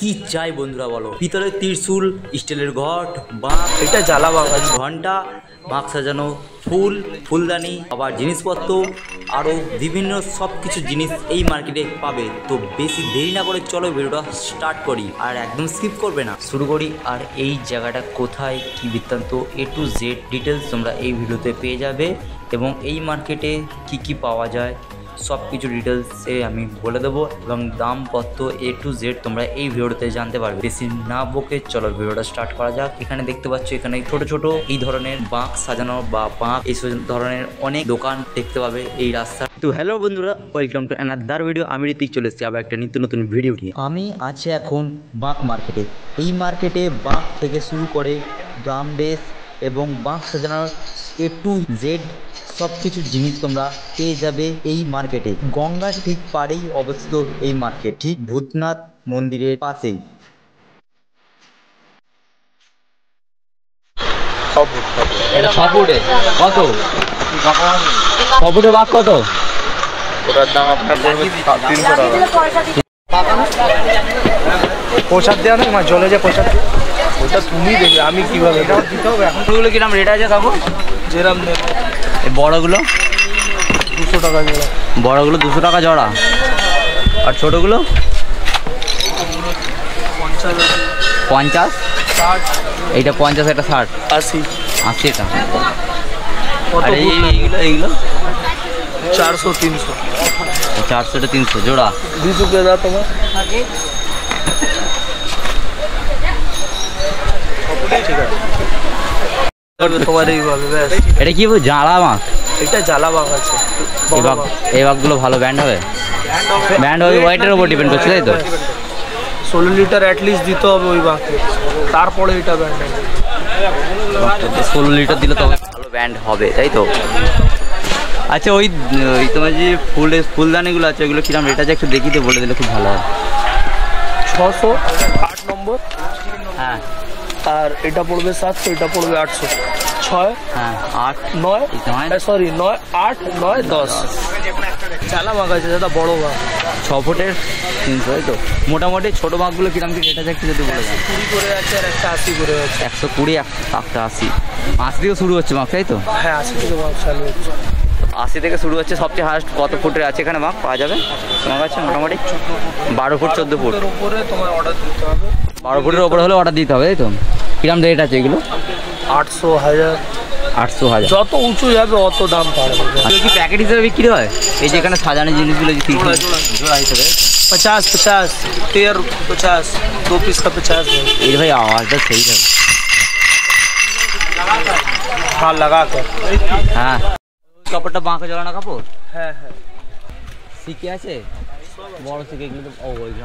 কি চাই বন্ধুরা বলো? পিতলের ত্রিশূল, স্টিলের ঘট, বাঁক, এটা জ্বালা বাগান, ঘন্টা, বাঁক সাজানো ফুল, ফুলদানি, আবার জিনিসপত্র আরও বিভিন্ন সব কিছু জিনিস এই মার্কেটে পাবে। তো বেশি দেরি না করে চলো ভিডিওটা স্টার্ট করি, আর একদম স্কিপ করবে না, শুরু করি। আর এই জায়গাটা কোথায়, কি বৃত্তান্ত, A to Z ডিটেলস তোমরা এই ভিডিওতে পেয়ে যাবে। এবং এই মার্কেটে কি কি পাওয়া যায় সব কিছু ডিটেলসে আমি বলে দেবো, এবং দাম কত A to Z তোমরা এই ভিডিওতে জানতে পারবে। বেশি না বকে চলো ভিডিওটা স্টার্ট করা যাক। এখানে দেখতে পাচ্ছ এখানে ছোট ছোট এই ধরনের বাঁক সাজানো বা বাঁক এই ধরনের অনেক দোকান দেখতে পাবে এই রাস্তা। তো হ্যালো বন্ধুরা, ওয়েলকাম টু অ্যানাদার ভিডিও। আমি ঋতিক চলে এসেছি আবার একটা নিত্য নতুন ভিডিও নিয়ে। আমি আছি এখন বাঁক মার্কেটে। এই মার্কেটে বাঁক থেকে শুরু করে ড্রাম বেস এবং বাঁক সাজানোর A to Z সব কিছু জিনিস তোমরা পেয়ে যাবে এই মার্কেটে। গঙ্গার ঠিক পাড়েই অবস্থিত এই মার্কেট, ঠিক ভূতনাথ মন্দিরের পাশেই। এটা 6 ফুটে কত? 6 ফুটে বাঁক কত? ওটার দাম আপনার পড়বে 300 টাকা। প্রসাদ দেওয়া না, আমার জলে যে প্রসাদ, ওটা তুমি দেবে, আমি কিভাবে দিতে হবে? এখন এগুলো কিরম রেট আছে কাকু? যেরাম নেবে। এই বড়গুলো 200 টাকা জোড়া। বড়গুলো 200 টাকা জোড়া, আর ছোটোগুলো 50, 60, এইটা 50, এটা 60, 80, 80 টাকা। কত? আর এইগুলো 400, 300, 400 টা 300 জোড়া। 20 रुपये দাও তোমার। ঠিক আছে তোমার এইভাবে ব্যাস। এটা কি জ্বালা মাছ? এটা জ্বালা বাঘ আছে। এই বাঘগুলো ভালো ব্যান্ড হবে? ব্যান্ড ওই ওয়েটের উপর ডিপেন্ড করছে, তাই তো? 16 লিটার অ্যাটলিস্ট দিতে হবে ওই বাঘকে, তারপরে এটা ব্যান্ড হবে। 16 লিটার দিলে তবে ভালো ব্যান্ড হবে, তাই তো? আচ্ছা, ওই তোমার যে ফুলদানিগুলো আছে ওইগুলো কিরকম রেট আছে একটু দেখিতে বলে দিলে খুব ভালো হয়। 600, 8 নম্বর। হ্যাঁ, আর এটা পড়বে 700, এটা পড়বে 800। 6, হ্যাঁ, 8, 9, 9, সরি 9, 8, 9, 10। চালা বাঘ আছে, যেটা বড় বাঘ 6 ফুটের 300, তাই তো? মোটামুটি ছোটো বাঘগুলো কিরকম কি রেট আছে একটু যদি বলে দেন। 20 করে আছে আর একটা 80 করে আছে। 120, একটা 80। 80 থেকে শুরু হচ্ছে মাছ, তাই তো? হ্যাঁ, 80 থেকে বাঘ চালু হচ্ছে। 80 থেকে শুরু হচ্ছে। সবচেয়ে হাইস্ট কত ফুটের আছে এখানে মাছ পাওয়া যাবে তোমার কাছে? মোটামুটি 12 ফুট, 14 ফুট উপরে তোমার অর্ডার দিতে হবে। 12 ফুটের ওপরে হলে অর্ডার দিতে হবে, তাই তো? কিরম রেট আছে এগুলো? 800, 1000, 800, 1000। যত উঁচু যাবে অত দাম পাবে। এগুলো কি প্যাকেট হিসেবে বিক্রি হয়? এই যে এখানে সাজানো জিনিসগুলো জোড়া হিসেবে 50, 50, 13, 50, 2 पीस का 50 है। এই ভাই আওয়াজটা সেই থাকে। हाँ, लगा कर। হ্যাঁ, কাপড়টা বাঁকা জড়ানো কাপড়। হ্যাঁ হ্যাঁ, শিখে আছে বড় শিখে, এগুলো তো ওইদিকে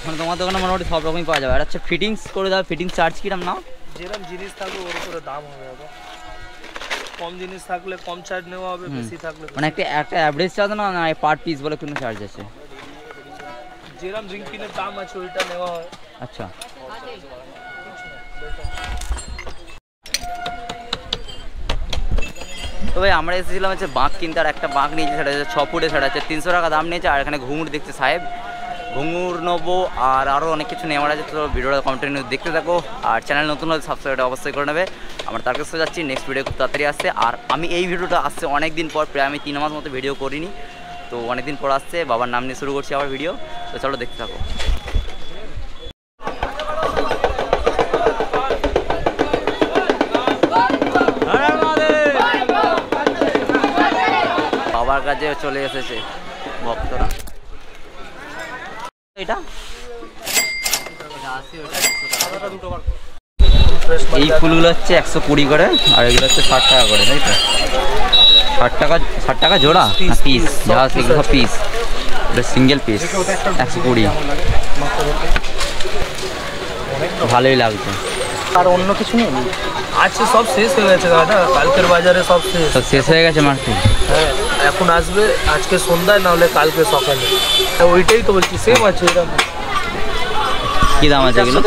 মানে তোমার দোকানে মোটামুটি সব রকমই পাওয়া যাবে। আর আচ্ছা, ফিটিংস করে দাও, ফিটিংস চার্জ কিরম নাও? যেরকম জিনিস থাকবে ওর উপরে দাম হবে। কম জিনিস থাকলে কম চার্জ নেওয়া হবে, বেশি থাকলে মানে একটা অ্যাভারেজ চার্জ না, পার পিস বলে কোনো চার্জ আছে? যেরকম রিং পিনের দাম আছে ওইটা নেওয়া হয়। আচ্ছা, তো ভাই আমরা এসেছিলাম হচ্ছে বাঁক কিনতে, আর একটা বাঁক নিয়েছি, সেটা হচ্ছে 6 ফুটে, সেটা হচ্ছে 300 টাকা দাম নিয়েছে। আর এখানে ঘুঙুর দেখছে সাহেব, ঘুঙুর নেবো, আর আরও অনেক কিছু নেওয়ার আছে। তো ভিডিওটা কন্টিনিউ দেখতে থাকো, আর চ্যানেল নতুন হলে সাবস্ক্রাইবটা অবশ্যই করে নেবে। আমরা তার কাছে যাচ্ছি, নেক্সট ভিডিও খুব তাড়াতাড়ি আসছে। আর আমি এই ভিডিওটা আসছে অনেক দিন পর, প্রায় আমি 3 মাস মতো ভিডিও করিনি, তো অনেক দিন পর আসছে। বাবার নাম নিয়ে শুরু করছি আবার ভিডিও, তো চলো দেখতে থাকো। বাবার কাছে চলে এসেছে ভক্তরা। এটা এই ফুলগুলো হচ্ছে 120 করে, আর এগুলো হচ্ছে 60 টাকা করে, তাই তো? 60 টাকা জোড়া না পিস? যা সেগুলো সব পিস, এটা সিঙ্গেল পিস 120। ভালোই লাগছে। আর অন্য কিছু নেই আছে, সব শেষ হয়ে গেছে দাদা, কালকের বাজারে সব শেষ হয়ে গেছে মার্কেট। হ্যাঁ, এখন আসবে আজকে সন্ধ্যায়, না হলে কালকে সকালে। ওইটাই তো বলছি, সেম আছে। এটা কি দাম আছে এগুলো?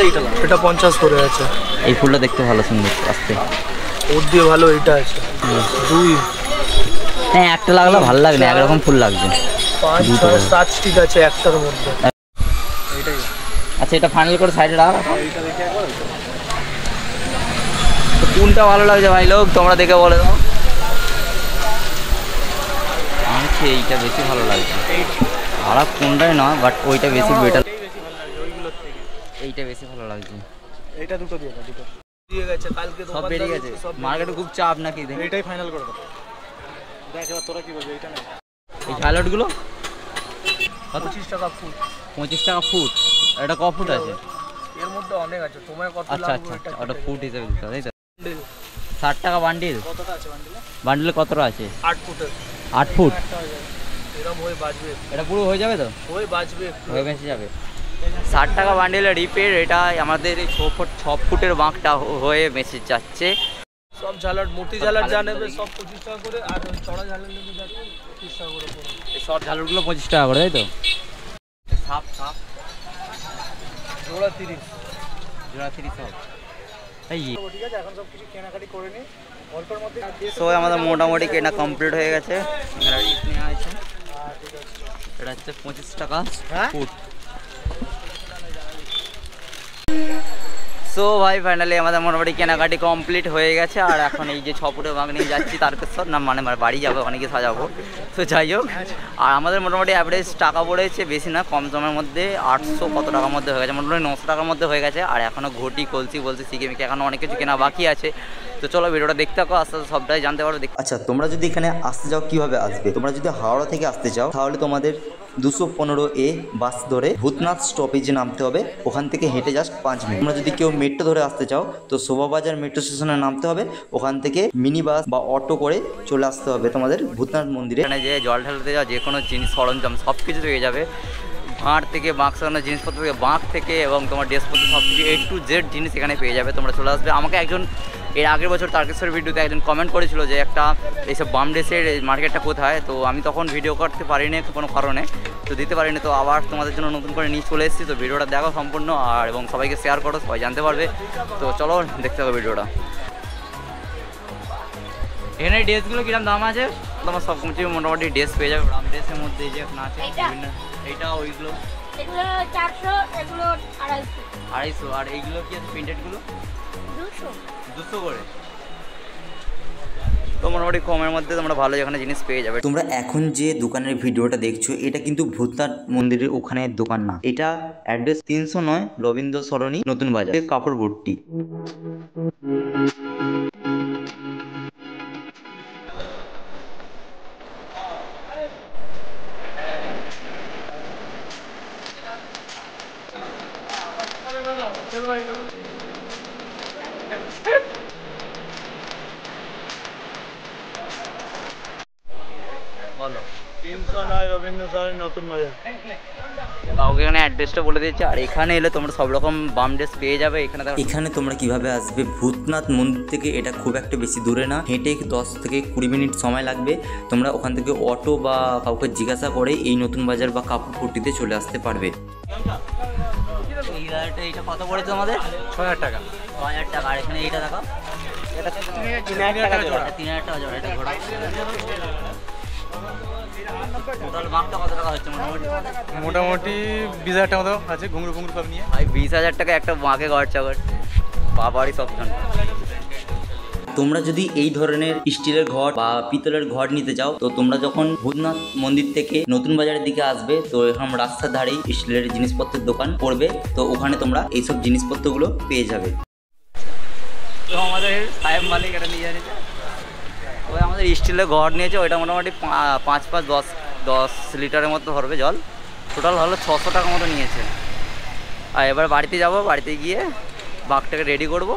এটা 50 করে আছে। এই ফুলটা দেখতে ভালো, সুন্দর আসতে, ওর দিয়ে ভালো। এটা আছে 2। হ্যাঁ, একটা লাগলে ভালো লাগে না, একরকম ফুল লাগছে। 5, 6, 7 স্টিক আছে একটার মধ্যে। এইটাই আচ্ছা, এটা ফাইনাল করে সাইডে রাখ। এইটা দেখে একবার তো কোনটা ভালো লাগছে ভাই লোক, তোমরা দেখে বলে দাও। আমার এইটা বেশি ভালো লাগছে, আর কোনটাই না, বাট ওইটা বেশি বেটার, এইটা বেশি ভালো লাগছে। এইটা দুটো দিয়ে দাও, দুটো দিয়ে গেছে কালকে সব বেরিয়ে গেছে, মার্কেটে খুব চাপ নাকি? এইটাই ফাইনাল করে দাও। দেখ এবার তোরা কি বলবি, এইটা না এই হাইলাইটগুলো 25 টাকা ফুট। 25 টাকা ফুট। এটা ক ফুট আছে? এর মধ্যে অনেক আছে, তোমায় কত আচ্ছা লাগবে আচ্ছা, এটা ওটা ফুট হিসেবে দিতে হবে, তাই তো? 60 টাকা বান্ডিল। কতটা আছে বান্ডিলে? বান্ডিলে কতটা আছে? 8 ফুটের। 8 ফুট। এরকম হয়ে বাজবে, এটা পুরো হয়ে যাবে তো? হয়ে বাজবে, হয়ে বেঁচে যাবে। 60 টাকা বান্ডিলের রিপেয়ার। এটা আমাদের এই 6 ফুটের বাঁকটা হয়ে বেঁচে যাচ্ছে। সব ঝালার মোটি ঝালার যা নেবে সব 25 টাকা করে, আর ওই চড়া ঝালার নেবে যা 30 টাকা করে পড়বে। এই সব ঝালুরগুলো 25 টাকা করে, তাই তো? সাপ সাপ জোড়া 30। জোড়া 30 সব। এই ঠিক আছে, এখন সব কিছু কেনাকাটি করে নি অল্পের মধ্যে। সো আমাদের মোটামুটি কেনা কমপ্লিট হয়ে গেছে। এখানে রিপ নেওয়া আছে, এটা হচ্ছে 25 টাকা ফুট। সো ভাই ফাইনালি আমাদের মোটামুটি কেনাকাটি কমপ্লিট হয়ে গেছে, আর এখন এই যে 6 ফুটের বাঁক নিয়ে যাচ্ছি তারকেশ্বর, না মানে বাড়ি যাবো, অনেকে সাজাবো। তো যাই হোক, আর আমাদের মোটামুটি অ্যাভারেজ টাকা পড়েছে বেশি না, কম সময়ের মধ্যে 800 কত টাকার মধ্যে হয়ে গেছে, মোটামুটি 900 টাকার মধ্যে হয়ে গেছে। আর এখনও ঘটি কলসি বলছে সিকিমিকে এখনও অনেক কিছু কেনা বাকি আছে। তো চলো ভিডিওটা দেখতে থাকো, আস্তে আস্তে সবটাই জানতে পারো। আচ্ছা, তোমরা যদি এখানে আসতে চাও কিভাবে আসবে? তোমরা যদি হাওড়া থেকে আসতে চাও তাহলে তোমাদের 215A বাস ধরে ভূতনাথ স্টপেজে নামতে হবে, ওখান থেকে হেঁটে জাস্ট 5 মিনিট। তোমরা যদি কেউ মেট্রো ধরে আসতে চাও তো শোভাবাজার মেট্রো স্টেশনে নামতে হবে, ওখান থেকে মিনি বাস বা অটো করে চলে আসতে হবে তোমাদের ভূতনাথ মন্দিরে। এখানে যে জল ঢালতে যাওয়া যে কোনো জিনিস সরঞ্জাম সব কিছু পেয়ে যাবে, ভাঁড় থেকে বাঁক সাজানোর জিনিসপত্র থেকে বাঁক থেকে এবং তোমার ড্রেসপত্র সব কিছু A to Z জিনিস এখানে পেয়ে যাবে, তোমরা চলে আসবে। আমাকে একজন এর আগের বছর তারকেশ্বর ভিডিওতে একজন কমেন্ট করেছিল যে একটা এইসব বাম ড্রেসের মার্কেটটা কোথায়, তো আমি তখন ভিডিও করতে পারিনি কোনো কারণে, তো দিতে পারিনি। তো আবার তোমাদের জন্য নতুন করে নিয়ে চলে এসেছি। তো ভিডিওটা দেখো সম্পূর্ণ, আর এবং সবাইকে শেয়ার করো, সবাই জানতে পারবে। তো চলো দেখতে হবে ভিডিওটা। এখানে ড্রেসগুলো কিরকম দাম আছে? তোমার সব কিছু মোটামুটি ড্রেস পেয়ে যাবে, বাম ড্রেসের মধ্যে যে এখন আছে বিভিন্ন, এইটা ওইগুলো এগুলো 400, এগুলো 250। 250। আর এইগুলো কি আছে প্রিন্টেডগুলো? 200 করে। তো মোটামুটি কমের মধ্যে তোমরা ভালো যেখানে জিনিস পেয়ে যাবে। তোমরা এখন যে দোকানের ভিডিওটা দেখছো এটা কিন্তু ভূতনাথ মন্দিরের ওখানে দোকান না, এটা অ্যাড্রেস 309 রবীন্দ্র সরণি নতুন বাজার, কাপড় ভর্তি। বলো 309 রবীন্দ্র সরণি নতুন বাজার। কাউকে এখানে অ্যাড্রেসটা বলে দিয়েছে। আর এখানে এলে তোমরা সব রকম বাম ড্রেস পেয়ে যাবে। এখানে তোমরা কিভাবে আসবে? ভূতনাথ মন্দির থেকে এটা খুব একটা বেশি দূরে না, হেঁটে 10 থেকে 20 মিনিট সময় লাগবে। তোমরা ওখান থেকে অটো বা কাউকে জিজ্ঞাসা করে এই নতুন বাজার বা কাপড়পট্টিতে চলে আসতে পারবে। এইটা কত পড়েছে আমাদের? 6000 টাকা। 6000 টাকা। আর এখানে এইটা দেখো, এটা 3000 টাকা জোড়া। 3000 টাকা জোড়া। এটা ঘোড়া টোটাল বাঁকটা কত টাকা হচ্ছে মোটামুটি 20,000 টাকা মতো আছে, ঘুঙরু ঘুঙরু সব নিয়ে। ভাই 20,000 টাকা একটা বাঁকে খরচা কর, বাবারই সব জান। তোমরা যদি এই ধরনের স্টিলের ঘর বা পিতলের ঘর নিতে চাও তো তোমরা যখন ভূতনাথ মন্দির থেকে নতুন বাজারের দিকে আসবে তো এখন রাস্তার ধারেই স্টিলের জিনিসপত্রের দোকান পড়বে, তো ওখানে তোমরা এইসব জিনিসপত্রগুলো পেয়ে যাবে। তো আমাদের সাহেব মালিক এটা নিয়ে জানিছে, ওই আমাদের স্টিলের ঘর নিয়েছে, ওইটা মোটামুটি 5-10 লিটারের মতো ধরবে জল, টোটাল হলো 600 টাকা মতো নিয়েছে। আর এবার বাড়িতে যাব, বাড়িতে গিয়ে বাঘটাকে রেডি করব,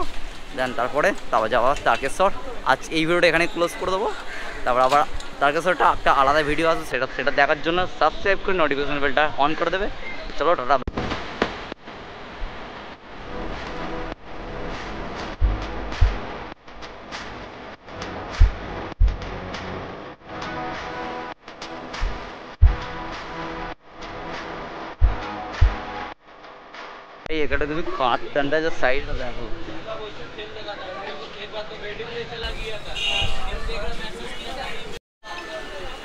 দেন তারপরে যাওয়া তারকেশ্বর। আজ এই ভিডিওটা এখানে ক্লোজ করে দেবো, তারপর আবার তারকেশ্বরটা একটা আলাদা ভিডিও আছে, সেটা দেখার জন্য সাবস্ক্রাইব করে নোটিফিকেশন বেলটা অন করে দেবে। চলো টাটা। এই এখানে তুমি কাঁচটা যে সাইডটা দেখো,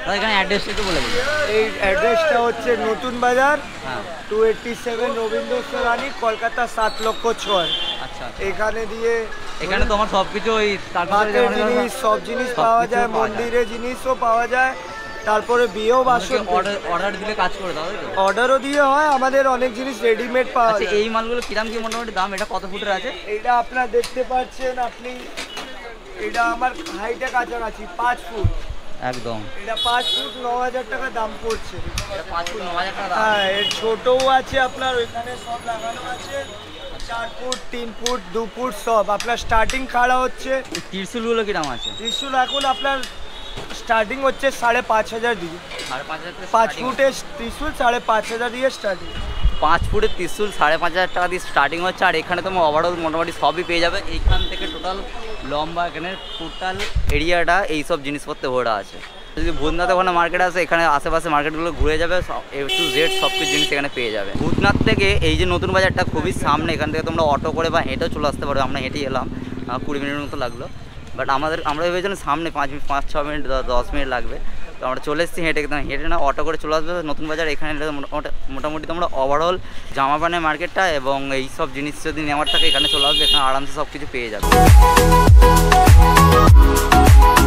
দাদা এখানে অ্যাড্রেসটা একটু বলে দিন। এই অ্যাড্রেসটা হচ্ছে নতুন বাজার হ্যাঁ 287 রবীন্দ্র সরানি, কলকাতা 7,06,000। আচ্ছা এখানে দিয়ে এখানে তোমার সব কিছু ওই হাতের জিনিস, সব জিনিস পাওয়া যায়, মন্দিরের জিনিসও পাওয়া যায়, তারপরে বিয়েও বাসন অর্ডার দিলে কাজ করে দাও তো? অর্ডারও দিয়ে হয়, আমাদের অনেক জিনিস রেডিমেড পাওয়া আচ্ছা যায়। এই মালগুলো কিরাম কি মোটামুটি দাম? এটা কত ফুটের আছে? এটা আপনার দেখতে পাচ্ছেন আপনি, এটা আমার হাইটে কাছাকাছি 5 ফুট। একদম এটা 5 ফুট 9,000 টাকা দাম পড়ছে। এটা 5 ফুট 9,000 টাকা দাম। হ্যাঁ, এর ছোটও আছে আপনার, ওইখানে সব লাগানো আছে, 4 ফুট 3 ফুট 2 ফুট সব। আপনার স্টার্টিং খাড়া হচ্ছে এই ত্রিশূলগুলো কি দাম আছে? ত্রিশূল এখন আপনার স্টার্টিং হচ্ছে 5,500 দিয়ে। 5,500 থেকে 5 starting ফুটের ত্রিশূল 5,500 দিয়ে স্টার্টিং। 5 ফুটের ত্রিশূল 5,500 টাকা দিয়ে স্টার্টিং হচ্ছে। আর এখানে তোমার ওভারঅল মোটামুটি সবই পেয়ে যাবে। এইখান থেকে টোটাল লম্বা এখানে টোটাল এরিয়াটা এইসব জিনিসপত্রে ভরা আছে। যদি ভূতনাথ ওখানে মার্কেট আছে, এখানে আশেপাশে মার্কেটগুলো ঘুরে যাবে, এ টু জেড সব কিছু জিনিস এখানে পেয়ে যাবে। ভূতনাথ থেকে এই যে নতুন বাজারটা খুবই সামনে, এখান থেকে তোমরা অটো করে বা হেঁটেও চলে আসতে পারো। আমরা হেঁটেই এলাম, 20 মিনিটের মতো লাগলো, বাট আমরা ভেবেছিলাম সামনে 5-6 মিনিট 10 মিনিট লাগবে। তো আমরা চলে এসেছি হেঁটে, হেঁটে না অটো করে চলে আসবে নতুন বাজার। এখানে মোটামুটি তোমরা ওভারঅল জামা প্যান্টের মার্কেটটা এবং এই সব জিনিস যদি নেওয়ার থাকে এখানে চলে আসবে, এখানে আরামসে সব কিছু পেয়ে যাবে।